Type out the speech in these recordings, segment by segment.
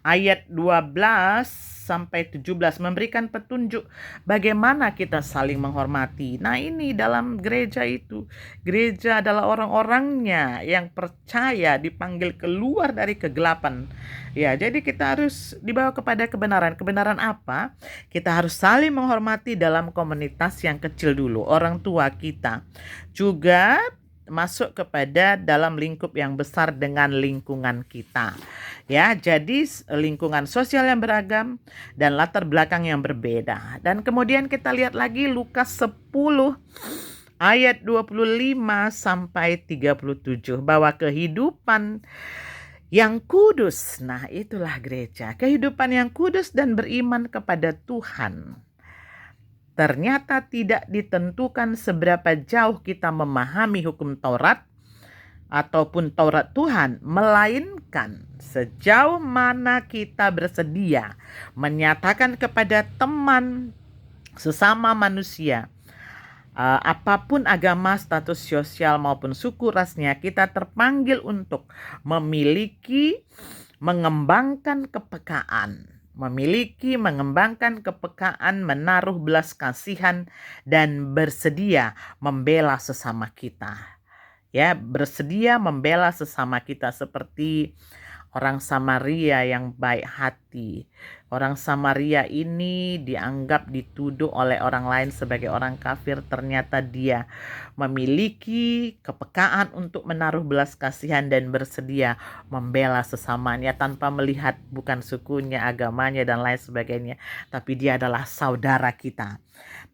ayat 12 sampai 17 memberikan petunjuk bagaimana kita saling menghormati. Nah, ini dalam gereja itu. Gereja adalah orang-orangnya yang percaya dipanggil keluar dari kegelapan. Ya, jadi kita harus dibawa kepada kebenaran. Kebenaran apa? Kita harus saling menghormati dalam komunitas yang kecil dulu, orang tua kita. Juga masuk kepada dalam lingkup yang besar dengan lingkungan kita. Ya, jadi lingkungan sosial yang beragam dan latar belakang yang berbeda. Dan kemudian kita lihat lagi Lukas 10 ayat 25 sampai 37 bahwa kehidupan yang kudus, nah itulah gereja, kehidupan yang kudus dan beriman kepada Tuhan. Ternyata tidak ditentukan seberapa jauh kita memahami hukum Taurat ataupun Taurat Tuhan, melainkan sejauh mana kita bersedia menyatakan kepada teman sesama manusia, apapun agama, status sosial maupun suku rasnya, kita terpanggil untuk mengembangkan kepekaan, menaruh belas kasihan dan bersedia membela sesama kita. Ya, bersedia membela sesama kita seperti orang Samaria yang baik hati. Orang Samaria ini dituduh oleh orang lain sebagai orang kafir. Ternyata dia memiliki kepekaan untuk menaruh belas kasihan dan bersedia membela sesamanya tanpa melihat bukan sukunya, agamanya, dan lain sebagainya. Tapi dia adalah saudara kita.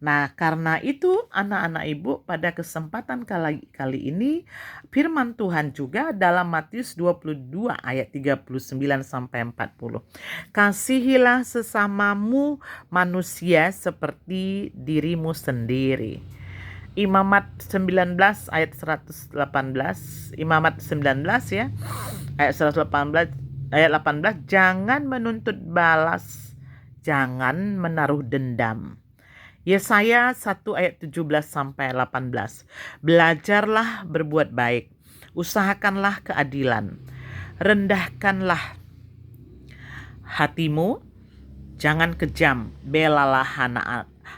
Nah, karena itu anak-anak ibu, pada kesempatan kali ini firman Tuhan juga dalam Matius 22 ayat 39 sampai 40. Kasihilah sesamamu manusia seperti dirimu sendiri. Imamat 19 ayat 118, Imamat 19 ya, ayat 118 ayat 18, jangan menuntut balas, jangan menaruh dendam. Yesaya 1 ayat 17 sampai 18. Belajarlah berbuat baik, usahakanlah keadilan, rendahkanlah hatimu, jangan kejam, belalah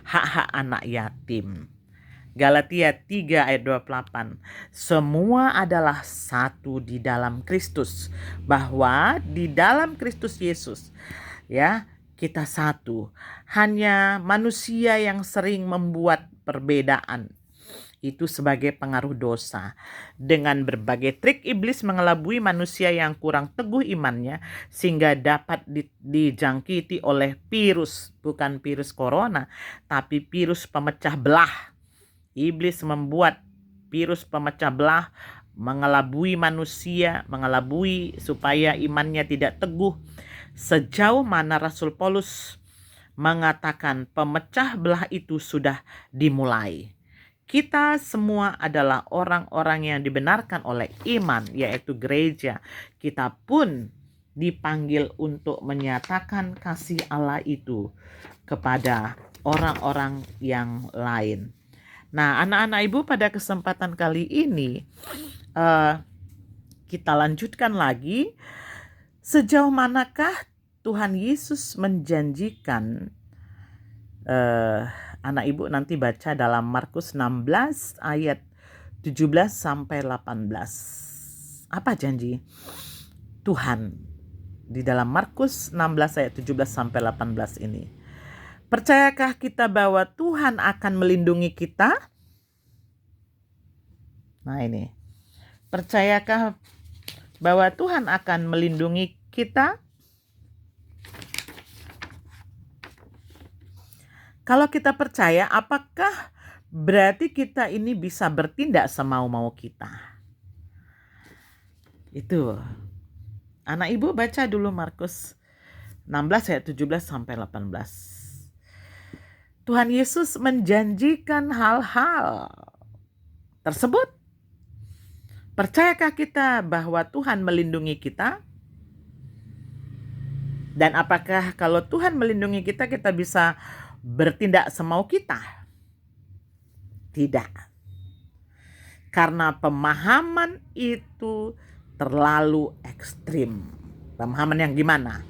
hak-hak anak yatim. Galatia 3 ayat 28. Semua adalah satu di dalam Kristus, bahwa di dalam Kristus Yesus, ya, kita satu. Hanya manusia yang sering membuat perbedaan itu sebagai pengaruh dosa. Dengan berbagai trik iblis mengelabui manusia yang kurang teguh imannya sehingga dapat dijangkiti oleh virus, bukan virus corona, tapi virus pemecah belah. Iblis membuat virus pemecah belah, mengelabui manusia, mengelabui supaya imannya tidak teguh. Sejauh mana Rasul Paulus mengatakan pemecah belah itu sudah dimulai. Kita semua adalah orang-orang yang dibenarkan oleh iman, yaitu gereja. Kita pun dipanggil untuk menyatakan kasih Allah itu kepada orang-orang yang lain. Nah, anak-anak ibu, pada kesempatan kali ini kita lanjutkan lagi. Sejauh manakah Tuhan Yesus menjanjikan, anak ibu nanti baca dalam Markus 16 ayat 17 sampai 18. Apa janji Tuhan di dalam Markus 16 ayat 17 sampai 18 ini? Percayakah kita bahwa Tuhan akan melindungi kita? Nah ini. Percayakah bahwa Tuhan akan melindungi kita? Kalau kita percaya, apakah berarti kita ini bisa bertindak semau-mau kita? Itu. Anak ibu baca dulu Markus 16 ayat 17 sampai 18. Tuhan Yesus menjanjikan hal-hal tersebut. Percayakah kita bahwa Tuhan melindungi kita? Dan apakah kalau Tuhan melindungi kita, kita bisa bertindak semau kita? Tidak. Karena pemahaman itu terlalu ekstrim. Pemahaman yang gimana?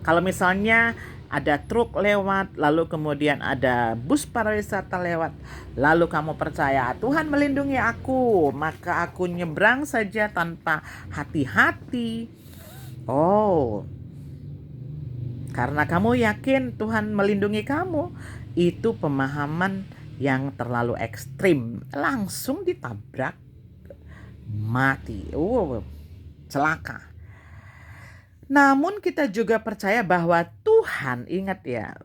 Kalau misalnya ada truk lewat, lalu kemudian ada bus pariwisata lewat, lalu kamu percaya Tuhan melindungi aku, maka aku nyebrang saja tanpa hati-hati. Oh, karena kamu yakin Tuhan melindungi kamu, itu pemahaman yang terlalu ekstrim. Langsung ditabrak, mati. Celaka. Namun kita juga percaya bahwa Tuhan, ingat ya,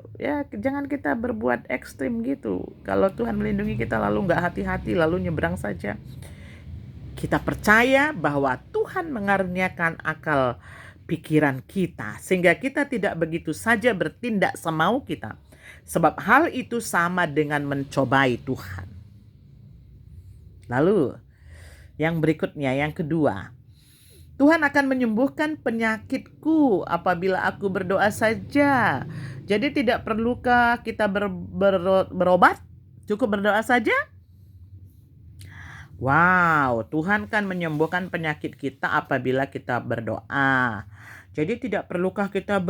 jangan kita berbuat ekstrim gitu. Kalau Tuhan melindungi kita lalu nggak hati-hati, lalu nyebrang saja. Kita percaya bahwa Tuhan mengaruniakan akal pikiran kita, sehingga kita tidak begitu saja bertindak semau kita. Sebab hal itu sama dengan mencobai Tuhan. Lalu, yang berikutnya, yang kedua, Tuhan akan menyembuhkan penyakitku apabila aku berdoa saja. Jadi tidak perlukah kita berobat? Cukup berdoa saja? Wow, Tuhan kan menyembuhkan penyakit kita apabila kita berdoa. Jadi tidak perlukah kita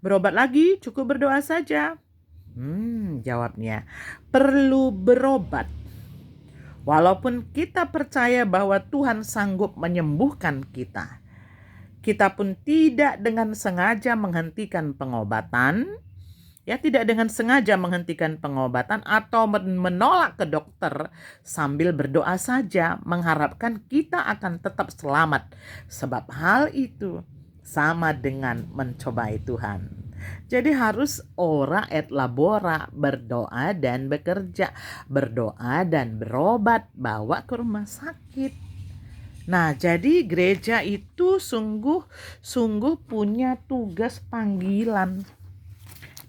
berobat lagi? Cukup berdoa saja? Jawabnya, perlu berobat. Walaupun kita percaya bahwa Tuhan sanggup menyembuhkan kita, kita pun tidak dengan sengaja menghentikan pengobatan, tidak dengan sengaja menghentikan pengobatan atau menolak ke dokter sambil berdoa saja mengharapkan kita akan tetap selamat. Sebab hal itu sama dengan mencobai Tuhan. Jadi harus ora et labora, berdoa dan bekerja, berdoa dan berobat, bawa ke rumah sakit. Nah, jadi gereja itu sungguh punya tugas panggilan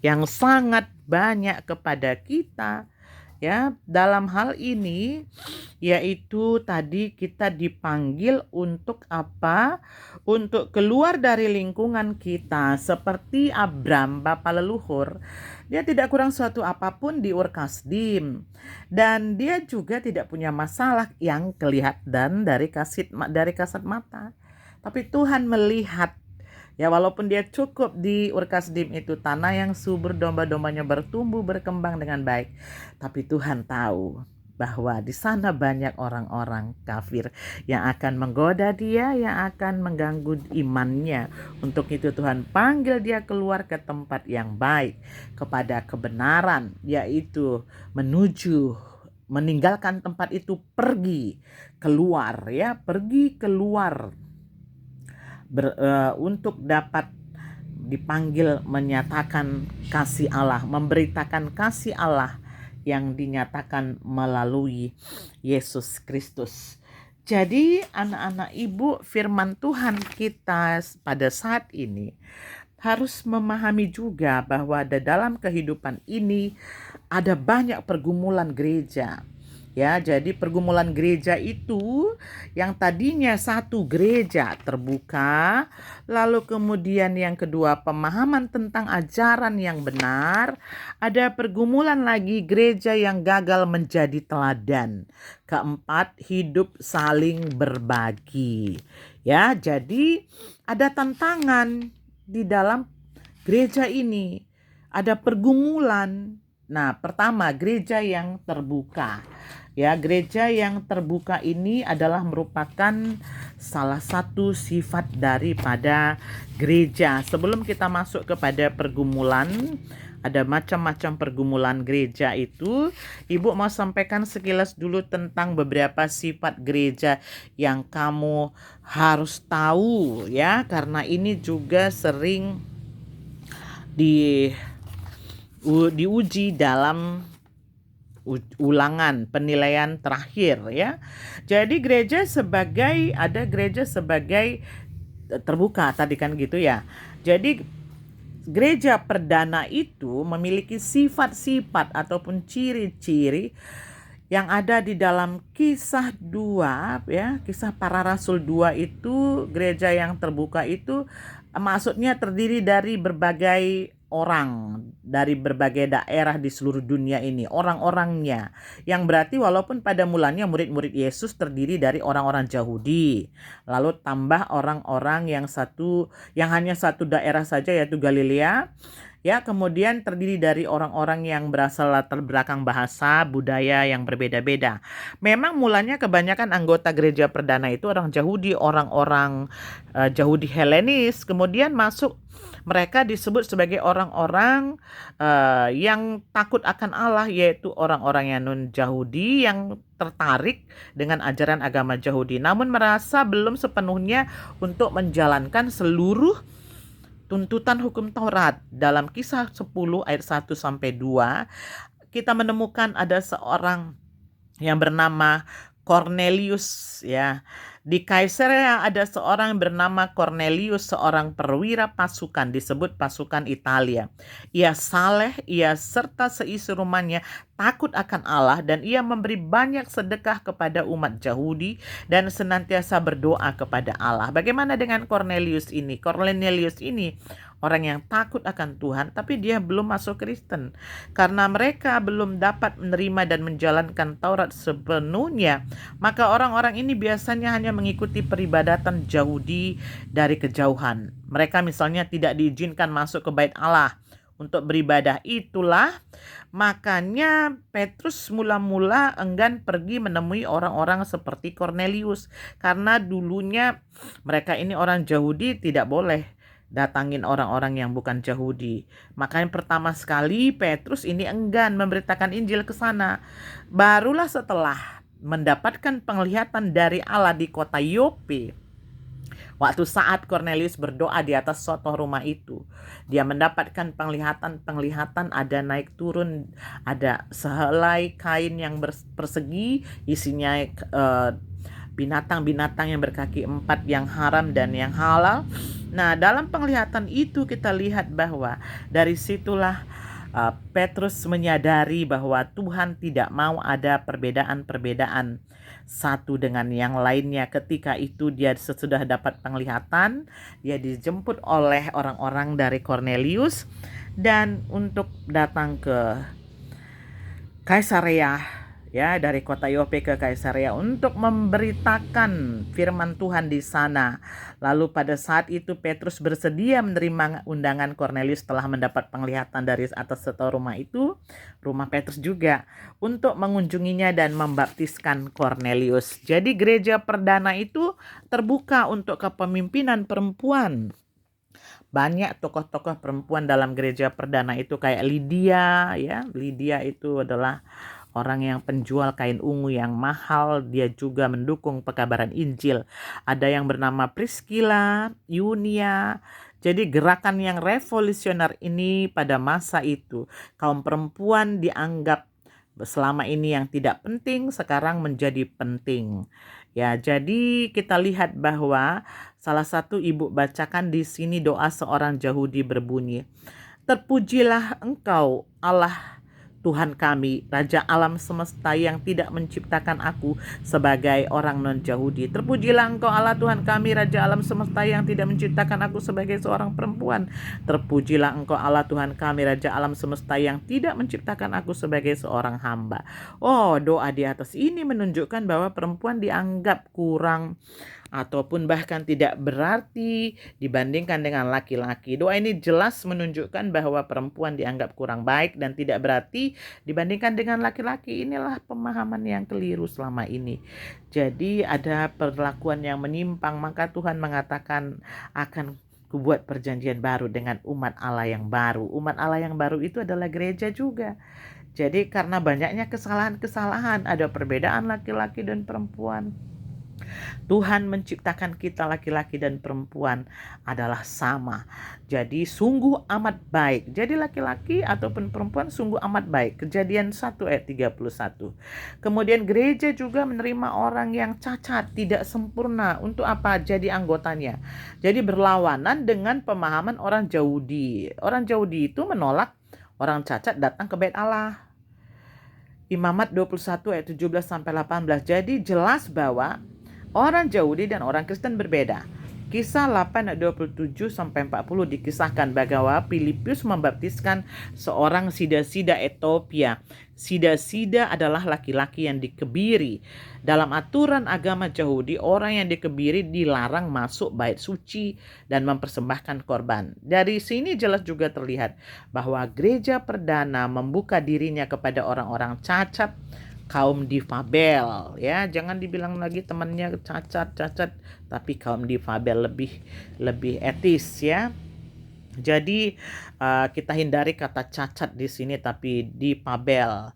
yang sangat banyak kepada kita, ya. Dalam hal ini yaitu tadi kita dipanggil untuk apa? Untuk keluar dari lingkungan kita, seperti Abram, bapa leluhur. Dia tidak kurang suatu apapun di Ur Kasdim, dan dia juga tidak punya masalah yang kelihatan dari kasat mata. Tapi Tuhan melihat, ya, walaupun dia cukup di Ur Kasdim itu tanah yang subur, domba-dombanya bertumbuh berkembang dengan baik, tapi Tuhan tahu bahwa di sana banyak orang-orang kafir yang akan menggoda dia, yang akan mengganggu imannya. Untuk itu Tuhan panggil dia keluar ke tempat yang baik, kepada kebenaran, yaitu meninggalkan tempat itu, pergi keluar, untuk dapat dipanggil menyatakan kasih Allah, memberitakan kasih Allah yang dinyatakan melalui Yesus Kristus. Jadi anak-anak ibu, firman Tuhan kita pada saat ini harus memahami juga bahwa dalam kehidupan ini ada banyak pergumulan gereja. Ya, jadi pergumulan gereja itu yang tadinya satu gereja terbuka, lalu kemudian yang kedua pemahaman tentang ajaran yang benar, ada pergumulan lagi gereja yang gagal menjadi teladan. Keempat, hidup saling berbagi. Ya, jadi ada tantangan di dalam gereja ini, ada pergumulan. Nah, pertama, gereja yang terbuka. Ya, gereja yang terbuka ini adalah merupakan salah satu sifat daripada gereja. Sebelum kita masuk kepada pergumulan, ada macam-macam pergumulan gereja itu. Ibu mau sampaikan sekilas dulu tentang beberapa sifat gereja yang kamu harus tahu, ya, karena ini juga sering diuji dalam ulangan penilaian terakhir, ya. Jadi ada gereja sebagai terbuka tadi kan gitu ya. Jadi gereja perdana itu memiliki sifat-sifat ataupun ciri-ciri yang ada di dalam Kisah 2, ya. Kisah Para Rasul 2 itu, gereja yang terbuka itu maksudnya terdiri dari berbagai orang dari berbagai daerah di seluruh dunia ini, orang-orangnya. Yang berarti walaupun pada mulanya murid-murid Yesus terdiri dari orang-orang Yahudi, lalu tambah orang-orang yang hanya satu daerah saja yaitu Galilea, ya, kemudian terdiri dari orang-orang yang berasal latar belakang bahasa, budaya yang berbeda-beda. Memang mulanya kebanyakan anggota gereja perdana itu orang Yahudi, orang-orang Yahudi Helenis, kemudian masuk mereka disebut sebagai orang-orang yang takut akan Allah, yaitu orang-orang yang non-Yahudi yang tertarik dengan ajaran agama Yahudi, namun merasa belum sepenuhnya untuk menjalankan seluruh tuntutan hukum Taurat. Dalam Kisah 10 ayat 1 sampai 2, kita menemukan ada seorang yang bernama Cornelius, ya. Di Kaisarea ada seorang yang bernama Cornelius, seorang perwira pasukan, disebut pasukan Italia. Ia saleh, ia serta seisi rumahnya takut akan Allah, dan ia memberi banyak sedekah kepada umat Yahudi dan senantiasa berdoa kepada Allah. Bagaimana dengan Cornelius ini? Cornelius ini orang yang takut akan Tuhan, tapi dia belum masuk Kristen. Karena mereka belum dapat menerima dan menjalankan Taurat sepenuhnya, maka orang-orang ini biasanya hanya mengikuti peribadatan Yahudi dari kejauhan. Mereka misalnya tidak diizinkan masuk ke bait Allah untuk beribadah. Itulah makanya Petrus mula-mula enggan pergi menemui orang-orang seperti Cornelius, karena dulunya mereka ini orang Yahudi tidak boleh datangin orang-orang yang bukan Yahudi. Makanya pertama sekali Petrus ini enggan memberitakan Injil ke sana. Barulah setelah mendapatkan penglihatan dari Allah di kota Yope, waktu saat Cornelius berdoa di atas suatu rumah itu, dia mendapatkan penglihatan ada naik turun, ada sehelai kain yang persegi, isinya binatang-binatang yang berkaki 4 yang haram dan yang halal. Nah, dalam penglihatan itu kita lihat bahwa dari situlah Petrus menyadari bahwa Tuhan tidak mau ada perbedaan-perbedaan satu dengan yang lainnya. Ketika itu dia sesudah dapat penglihatan, dia dijemput oleh orang-orang dari Cornelius dan untuk datang ke Kaisarea, ya, dari kota Yope ke Kaisarea untuk memberitakan firman Tuhan di sana. Lalu pada saat itu Petrus bersedia menerima undangan Cornelius setelah mendapat penglihatan dari atas satu rumah itu, rumah Petrus juga, untuk mengunjunginya dan membaptiskan Cornelius. Jadi gereja perdana itu terbuka untuk kepemimpinan perempuan. Banyak tokoh-tokoh perempuan dalam gereja perdana itu kayak Lydia, ya. Lydia itu adalah orang yang penjual kain ungu yang mahal. Dia juga mendukung pekabaran Injil. Ada yang bernama Priscilla, Yunia. Jadi gerakan yang revolusioner ini pada masa itu, kaum perempuan dianggap selama ini yang tidak penting sekarang menjadi penting. Ya, jadi kita lihat bahwa salah satu ibu bacakan di sini doa seorang Yahudi berbunyi, "Terpujilah Engkau Allah Tuhan kami, Raja alam semesta yang tidak menciptakan aku sebagai orang non-Yahudi. Terpujilah Engkau Allah Tuhan kami, Raja alam semesta yang tidak menciptakan aku sebagai seorang perempuan. Terpujilah Engkau Allah Tuhan kami, Raja alam semesta yang tidak menciptakan aku sebagai seorang hamba." Oh, doa di atas ini menunjukkan bahwa perempuan dianggap kurang ataupun bahkan tidak berarti dibandingkan dengan laki-laki. Doa ini jelas menunjukkan bahwa perempuan dianggap kurang baik dan tidak berarti dibandingkan dengan laki-laki. Inilah pemahaman yang keliru selama ini. Jadi ada perlakuan yang menyimpang, maka Tuhan mengatakan akan kubuat perjanjian baru dengan umat Allah yang baru. Umat Allah yang baru itu adalah gereja juga. Jadi karena banyaknya kesalahan-kesalahan, ada perbedaan laki-laki dan perempuan, Tuhan menciptakan kita laki-laki dan perempuan adalah sama. Jadi sungguh amat baik. Jadi laki-laki ataupun perempuan sungguh amat baik. Kejadian 1 ayat 31. Kemudian gereja juga menerima orang yang cacat, tidak sempurna. Untuk apa? Jadi anggotanya. Jadi berlawanan dengan pemahaman orang Yahudi. Orang Yahudi itu menolak orang cacat datang ke bait Allah. Imamat 21 ayat 17 sampai 18. Jadi jelas bahwa orang Yahudi dan orang Kristen berbeda. Kisah 8 ayat 27 sampai 40 dikisahkan bahwa Filipius membaptiskan seorang sida-sida Ethiopia. Sida-sida adalah laki-laki yang dikebiri. Dalam aturan agama Yahudi, orang yang dikebiri dilarang masuk bait suci dan mempersembahkan korban. Dari sini jelas juga terlihat bahwa gereja perdana membuka dirinya kepada orang-orang cacat, kaum difabel, ya jangan dibilang lagi temannya cacat tapi kaum difabel lebih etis, ya. Jadi kita hindari kata cacat di sini tapi difabel.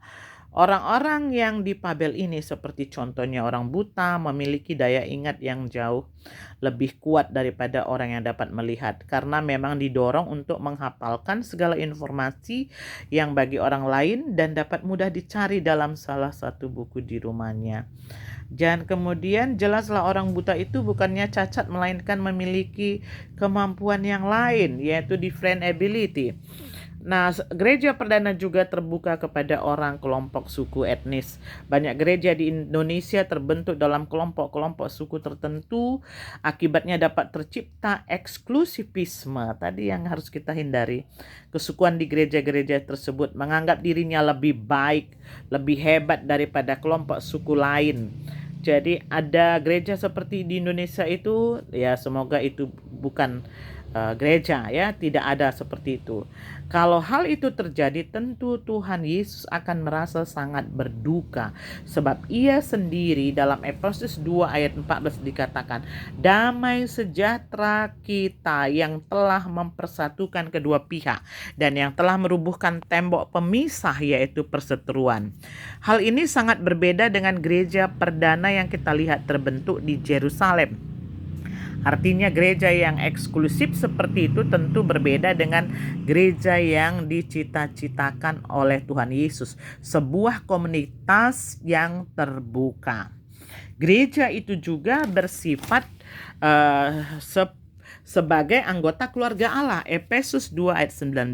Orang-orang yang difabel ini seperti contohnya orang buta memiliki daya ingat yang jauh lebih kuat daripada orang yang dapat melihat karena memang didorong untuk menghafalkan segala informasi yang bagi orang lain dan dapat mudah dicari dalam salah satu buku di rumahnya. Dan kemudian jelaslah orang buta itu bukannya cacat melainkan memiliki kemampuan yang lain yaitu different ability. Nah, gereja perdana juga terbuka kepada orang kelompok suku etnis. Banyak gereja di Indonesia terbentuk dalam kelompok-kelompok suku tertentu. Akibatnya dapat tercipta eksklusivisme. Tadi yang harus kita hindari. Kesukuan di gereja-gereja tersebut menganggap dirinya lebih baik, lebih hebat daripada kelompok suku lain. Jadi ada gereja seperti di Indonesia itu, ya semoga itu bukan gereja, ya tidak ada seperti itu. Kalau hal itu terjadi, tentu Tuhan Yesus akan merasa sangat berduka sebab ia sendiri dalam Efesus 2 ayat 14 dikatakan, damai sejahtera kita yang telah mempersatukan kedua pihak dan yang telah merubuhkan tembok pemisah yaitu perseteruan. Hal ini sangat berbeda dengan gereja perdana yang kita lihat terbentuk di Yerusalem. Artinya gereja yang eksklusif seperti itu tentu berbeda dengan gereja yang dicita-citakan oleh Tuhan Yesus, sebuah komunitas yang terbuka. Gereja itu juga bersifat sebagai anggota keluarga Allah. Efesus 2 ayat 19.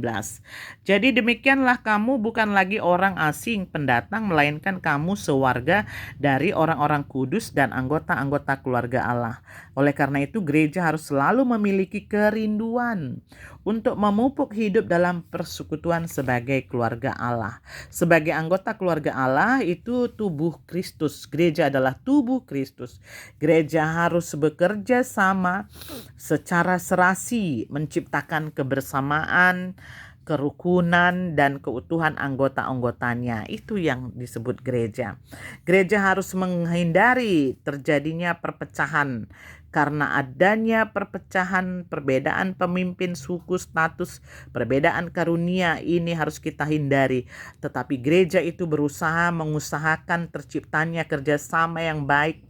Jadi demikianlah kamu bukan lagi orang asing pendatang, melainkan kamu sewarga dari orang-orang kudus dan anggota-anggota keluarga Allah. Oleh karena itu gereja harus selalu memiliki kerinduan untuk memupuk hidup dalam persekutuan sebagai keluarga Allah. Sebagai anggota keluarga Allah itu tubuh Kristus. Gereja adalah tubuh Kristus. Gereja harus bekerja sama secara serasi menciptakan kebersamaan, kerukunan, dan keutuhan anggota-anggotanya. Itu yang disebut gereja. Gereja harus menghindari terjadinya perpecahan. Karena adanya perpecahan, perbedaan pemimpin, suku, status, perbedaan karunia ini harus kita hindari. Tetapi gereja itu mengusahakan terciptanya kerjasama yang baik,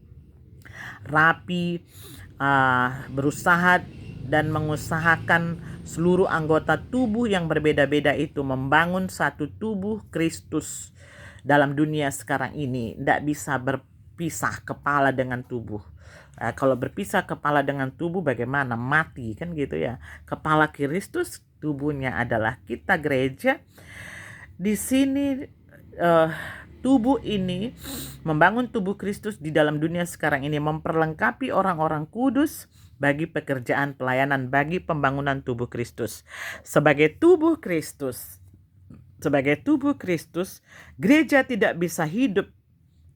rapi, berusaha dan mengusahakan seluruh anggota tubuh yang berbeda-beda itu membangun satu tubuh Kristus dalam dunia sekarang ini. Tidak bisa berpisah kepala dengan tubuh. Kalau berpisah kepala dengan tubuh bagaimana? Mati kan gitu ya. Kepala Kristus tubuhnya adalah kita gereja. Di sini tubuh ini membangun tubuh Kristus di dalam dunia sekarang ini memperlengkapi orang-orang kudus bagi pekerjaan pelayanan, bagi pembangunan tubuh Kristus. Sebagai tubuh Kristus, gereja tidak bisa hidup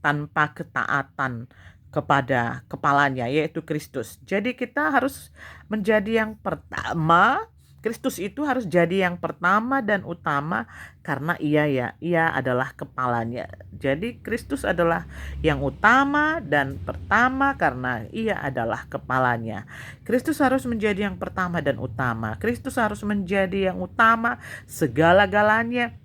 tanpa ketaatan kepada kepalanya yaitu Kristus. Jadi kita harus menjadi yang pertama. Kristus itu harus jadi yang pertama dan utama karena ia adalah kepalanya. Jadi Kristus adalah yang utama dan pertama karena ia adalah kepalanya. Kristus harus menjadi yang pertama dan utama. Kristus harus menjadi yang utama segala-galanya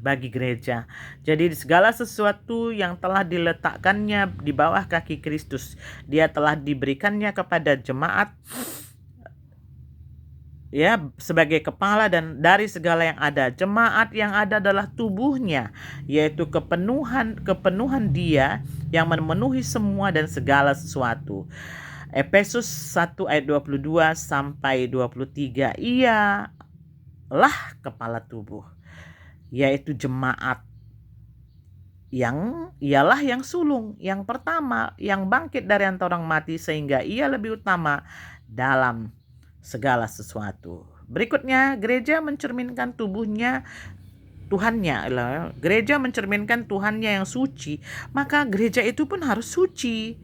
bagi gereja. Jadi segala sesuatu yang telah diletakkannya di bawah kaki Kristus, dia telah diberikannya kepada jemaat ya sebagai kepala, dan dari segala yang ada, jemaat yang ada adalah tubuhnya, yaitu kepenuhan dia yang memenuhi semua dan segala sesuatu. Efesus 1 ayat 22 sampai 23, ialah kepala tubuh, yaitu jemaat, yang ialah yang sulung, yang pertama, yang bangkit dari antara orang mati, sehingga ia lebih utama dalam segala sesuatu. Berikutnya, gereja mencerminkan tubuhnya Tuhannya. Gereja mencerminkan Tuhannya yang suci, maka gereja itu pun harus suci.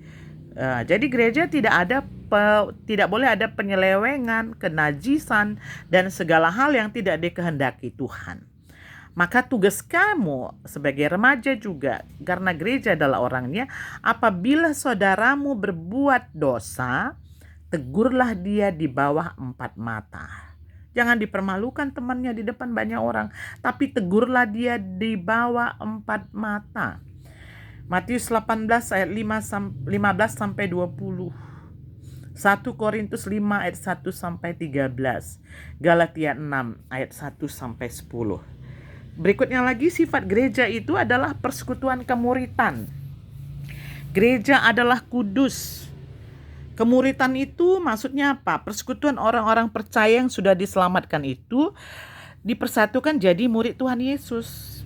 Jadi gereja tidak boleh ada penyelewengan, kenajisan, dan segala hal yang tidak dikehendaki Tuhan. Maka tugas kamu sebagai remaja juga, karena gereja adalah orangnya, apabila saudaramu berbuat dosa, tegurlah dia di bawah 4 mata. Jangan dipermalukan temannya di depan banyak orang, tapi tegurlah dia di bawah 4 mata. Matius 18 ayat 15 sampai 20. 1 Korintus 5 ayat 1 sampai 13. Galatia 6 ayat 1 sampai 10. Berikutnya lagi, sifat gereja itu adalah persekutuan kemuritan. Gereja adalah kudus. Kemuritan itu maksudnya apa? Persekutuan orang-orang percaya yang sudah diselamatkan itu dipersatukan jadi murid Tuhan Yesus.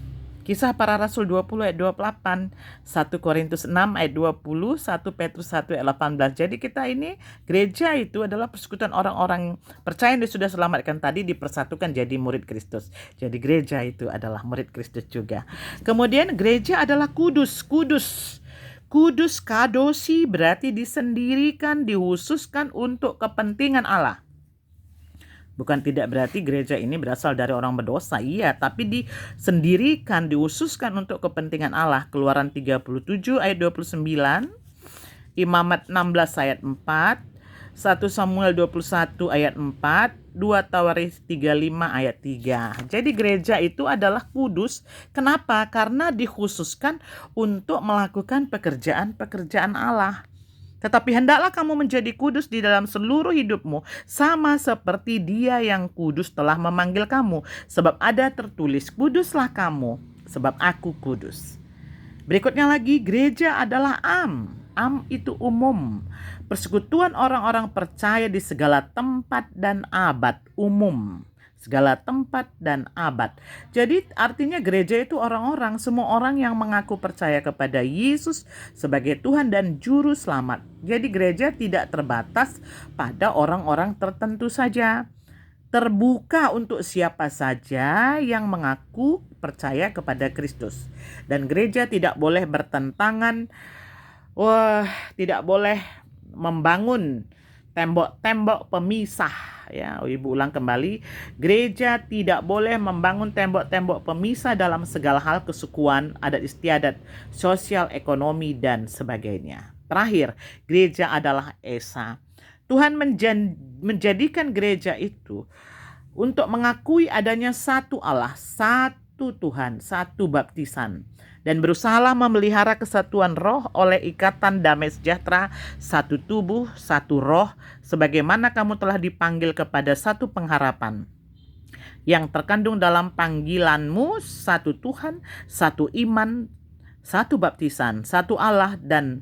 Kisah Para Rasul 20 ayat 28, 1 Korintus 6 ayat 20, 1 Petrus 1 ayat 18. Jadi kita ini, gereja itu adalah persekutuan orang-orang percaya yang sudah selamatkan tadi dipersatukan jadi murid Kristus. Jadi gereja itu adalah murid Kristus juga. Kemudian gereja adalah kudus. Kudus kadosi berarti disendirikan, dihususkan untuk kepentingan Allah. Bukan tidak berarti gereja ini berasal dari orang berdosa, iya, tapi disendirikan, dihususkan untuk kepentingan Allah. Keluaran 37 ayat 29, Imamat 16 ayat 4, 1 Samuel 21 ayat 4, 2 Tawarikh 35 ayat 3. Jadi gereja itu adalah kudus. Kenapa? Karena dikhususkan untuk melakukan pekerjaan-pekerjaan Allah. Tetapi hendaklah kamu menjadi kudus di dalam seluruh hidupmu, sama seperti Dia yang kudus telah memanggil kamu. Sebab ada tertulis, kuduslah kamu, sebab aku kudus. Berikutnya lagi, gereja adalah am. Am itu umum. Persekutuan orang-orang percaya di segala tempat dan abad, umum. Segala tempat dan abad. Jadi artinya gereja itu orang-orang, semua orang yang mengaku percaya kepada Yesus sebagai Tuhan dan Juru Selamat. Jadi gereja tidak terbatas pada orang-orang tertentu saja. Terbuka untuk siapa saja yang mengaku percaya kepada Kristus. Dan gereja tidak boleh bertentangan, tidak boleh membangun tembok-tembok pemisah. Ya, Ibu ulang kembali, gereja tidak boleh membangun tembok-tembok pemisah dalam segala hal kesukuan, adat istiadat, sosial, ekonomi, dan sebagainya. Terakhir, gereja adalah esa. Tuhan menjadikan gereja itu untuk mengakui adanya satu Allah, satu Tuhan, satu baptisan. Dan berusahalah memelihara kesatuan roh oleh ikatan damai sejahtera, satu tubuh, satu roh, sebagaimana kamu telah dipanggil kepada satu pengharapan yang terkandung dalam panggilanmu, satu Tuhan, satu iman, satu baptisan, satu Allah dan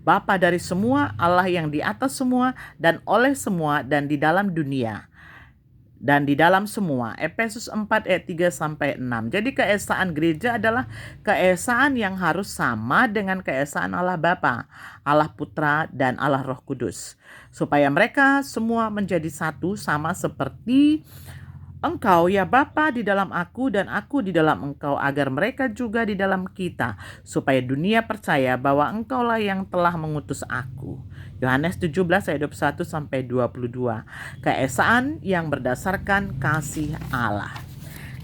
Bapa dari semua, Allah yang di atas semua dan oleh semua dan di dalam dunia dan di dalam semua. Efesus 4 ayat 3 sampai 6. Jadi keesaan gereja adalah keesaan yang harus sama dengan keesaan Allah Bapa, Allah Putra, dan Allah Roh Kudus. Supaya mereka semua menjadi satu, sama seperti Engkau ya Bapa di dalam aku dan aku di dalam Engkau, agar mereka juga di dalam kita, supaya dunia percaya bahwa Engkaulah yang telah mengutus aku. Yohanes 17 ayat 21 sampai 22. Keesaan yang berdasarkan kasih Allah.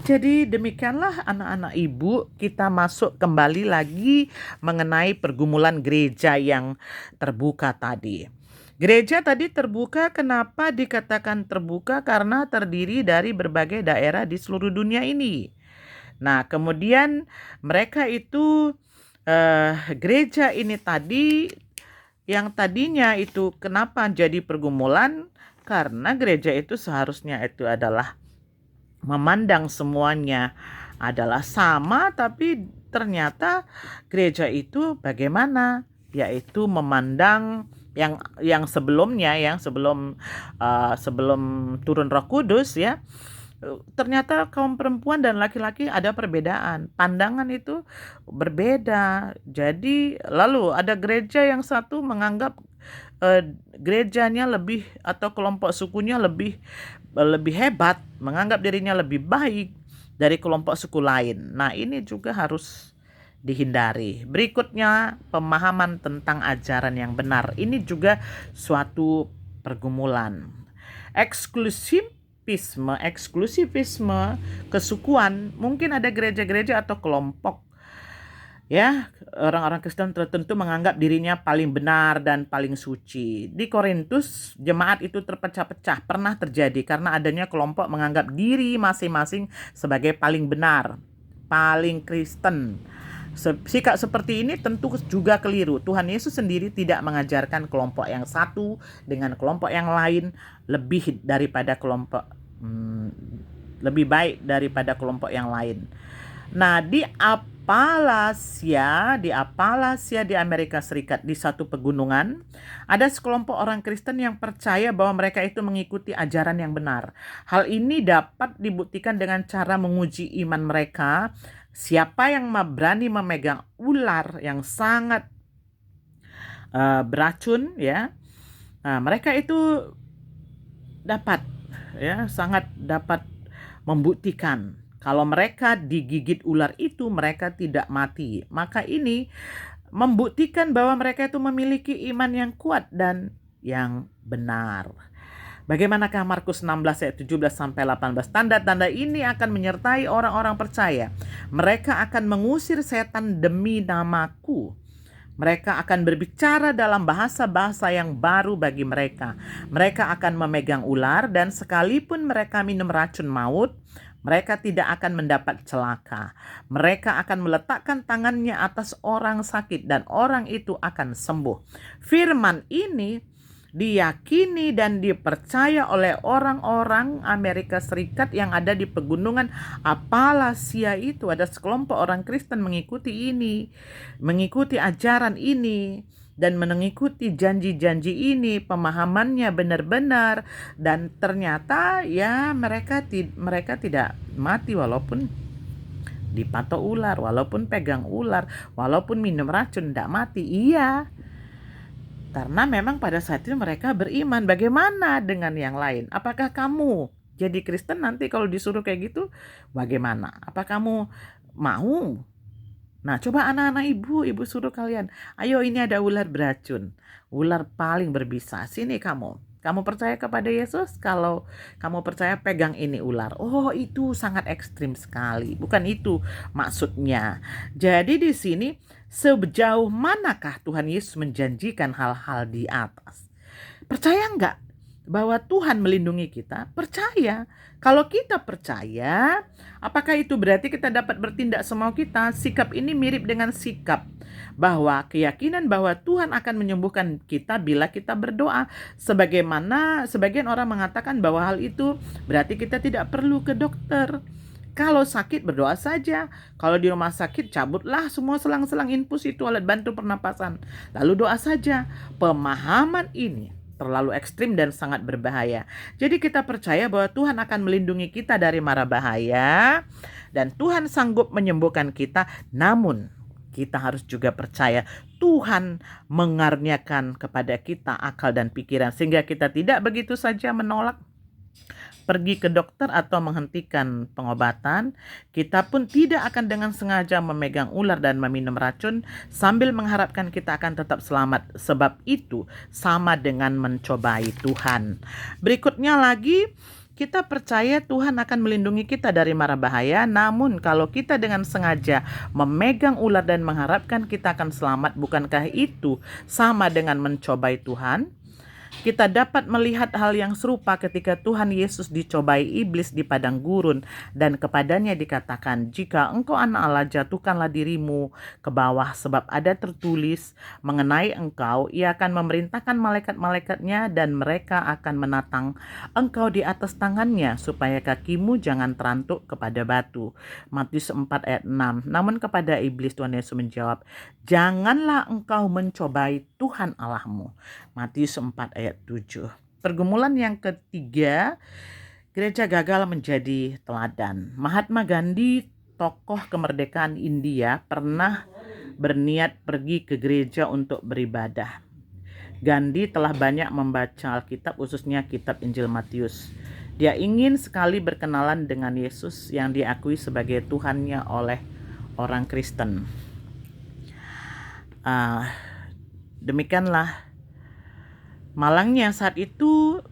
Jadi demikianlah anak-anak ibu, kita masuk kembali lagi mengenai pergumulan gereja yang terbuka tadi. Gereja tadi terbuka, kenapa dikatakan terbuka? Karena terdiri dari berbagai daerah di seluruh dunia ini. Nah, kemudian mereka itu gereja ini tadi yang tadinya itu kenapa jadi pergumulan? Karena gereja itu seharusnya itu adalah memandang semuanya adalah sama, tapi ternyata gereja itu bagaimana? Yaitu memandang yang sebelumnya, sebelum turun Roh Kudus ya, ternyata kaum perempuan dan laki-laki ada perbedaan. Pandangan itu berbeda. Jadi lalu ada gereja yang satu menganggap gerejanya lebih atau kelompok sukunya lebih hebat, menganggap dirinya lebih baik dari kelompok suku lain. Nah, ini juga harus dihindari. Berikutnya, pemahaman tentang ajaran yang benar. Ini juga suatu pergumulan. Eksklusivisme, kesukuan, mungkin ada gereja-gereja atau kelompok, ya, orang-orang Kristen tertentu menganggap dirinya paling benar dan paling suci. Di Korintus, jemaat itu terpecah-pecah, pernah terjadi karena adanya kelompok menganggap diri masing-masing sebagai paling benar, paling Kristen. Sikap seperti ini tentu juga keliru. Tuhan Yesus sendiri tidak mengajarkan kelompok yang satu dengan kelompok yang lain lebih baik daripada kelompok yang lain. Nah, di Appalachia di Amerika Serikat, di satu pegunungan, ada sekelompok orang Kristen yang percaya bahwa mereka itu mengikuti ajaran yang benar. Hal ini dapat dibuktikan dengan cara menguji iman mereka. Siapa yang berani memegang ular yang sangat beracun, ya, mereka itu sangat dapat membuktikan kalau mereka digigit ular itu mereka tidak mati. Maka ini membuktikan bahwa mereka itu memiliki iman yang kuat dan yang benar. Bagaimanakah Markus 16 ayat 17 sampai 18? Tanda-tanda ini akan menyertai orang-orang percaya. Mereka akan mengusir setan demi namaku. Mereka akan berbicara dalam bahasa-bahasa yang baru bagi mereka. Mereka akan memegang ular dan sekalipun mereka minum racun maut, mereka tidak akan mendapat celaka. Mereka akan meletakkan tangannya atas orang sakit dan orang itu akan sembuh. Firman ini diyakini dan dipercaya oleh orang-orang Amerika Serikat yang ada di pegunungan Appalachia itu. Ada sekelompok orang Kristen mengikuti ajaran ini dan mengikuti janji-janji ini, pemahamannya benar-benar, dan ternyata ya mereka tidak mati walaupun dipatok ular, walaupun pegang ular, walaupun minum racun, tidak mati. Iya, karena memang pada saat itu mereka beriman. Bagaimana dengan yang lain? Apakah kamu jadi Kristen nanti kalau disuruh kayak gitu bagaimana? Apa kamu mau? Nah, coba anak-anak ibu suruh kalian, ayo ini ada ular beracun, ular paling berbisa, sini kamu. Kamu percaya kepada Yesus? Kalau kamu percaya, pegang ini ular. Oh, itu sangat ekstrim sekali. Bukan itu maksudnya. Jadi di sini, sejauh manakah Tuhan Yesus menjanjikan hal-hal di atas? Percaya enggak bahwa Tuhan melindungi kita? Percaya. Kalau kita percaya, apakah itu berarti kita dapat bertindak semau kita? Sikap ini mirip dengan sikap bahwa keyakinan bahwa Tuhan akan menyembuhkan kita bila kita berdoa. Sebagaimana sebagian orang mengatakan bahwa hal itu berarti kita tidak perlu ke dokter. Kalau sakit berdoa saja. Kalau di rumah sakit cabutlah semua selang-selang infus itu, alat bantu pernapasan. Lalu doa saja. Pemahaman ini terlalu ekstrim dan sangat berbahaya. Jadi kita percaya bahwa Tuhan akan melindungi kita dari mara bahaya dan Tuhan sanggup menyembuhkan kita. Namun kita harus juga percaya Tuhan mengaruniakan kepada kita akal dan pikiran sehingga kita tidak begitu saja menolak pergi ke dokter atau menghentikan pengobatan. Kita pun tidak akan dengan sengaja memegang ular dan meminum racun sambil mengharapkan kita akan tetap selamat. Sebab itu sama dengan mencobai Tuhan. Berikutnya lagi, kita percaya Tuhan akan melindungi kita dari mara bahaya. Namun kalau kita dengan sengaja memegang ular dan mengharapkan kita akan selamat, bukankah itu sama dengan mencobai Tuhan? Kita dapat melihat hal yang serupa ketika Tuhan Yesus dicobai iblis di padang gurun dan kepadanya dikatakan, jika engkau anak Allah, jatuhkanlah dirimu ke bawah, sebab ada tertulis mengenai engkau, ia akan memerintahkan malaikat-malaikatnya dan mereka akan menatang engkau di atas tangannya supaya kakimu jangan terantuk kepada batu. Matius 4 ayat 6. Namun kepada iblis Tuhan Yesus menjawab, janganlah engkau mencobai Tuhan Allahmu. Matius 4 ayat 7. Pergumulan yang ketiga, gereja gagal menjadi teladan. Mahatma Gandhi, tokoh kemerdekaan India, pernah berniat pergi ke gereja untuk beribadah. Gandhi telah banyak membaca Alkitab, khususnya kitab Injil Matius. Dia ingin sekali berkenalan dengan Yesus yang diakui sebagai Tuhannya oleh orang Kristen. Demikianlah malangnya saat itu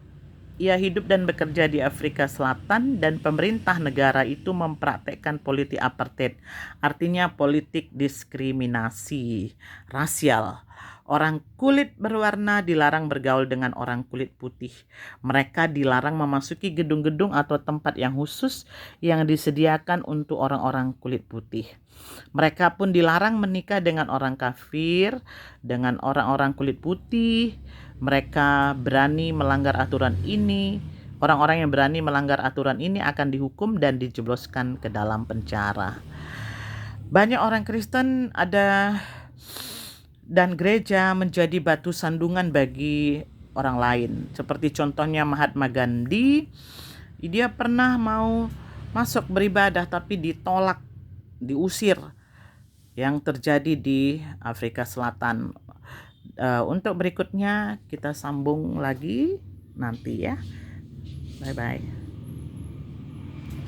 ia hidup dan bekerja di Afrika Selatan, dan pemerintah negara itu mempraktekkan politik apartheid, artinya politik diskriminasi rasial. Orang kulit berwarna dilarang bergaul dengan orang kulit putih. Mereka dilarang memasuki gedung-gedung atau tempat yang khusus yang disediakan untuk orang-orang kulit putih. Mereka pun dilarang menikah dengan orang kafir, dengan orang-orang kulit putih. Mereka berani melanggar aturan ini. Orang-orang yang berani melanggar aturan ini akan dihukum dan dijebloskan ke dalam penjara. Banyak orang Kristen dan gereja menjadi batu sandungan bagi orang lain. Seperti contohnya Mahatma Gandhi, dia pernah mau masuk beribadah tapi ditolak, diusir, yang terjadi di Afrika Selatan. Untuk berikutnya kita sambung lagi nanti ya. Bye-bye.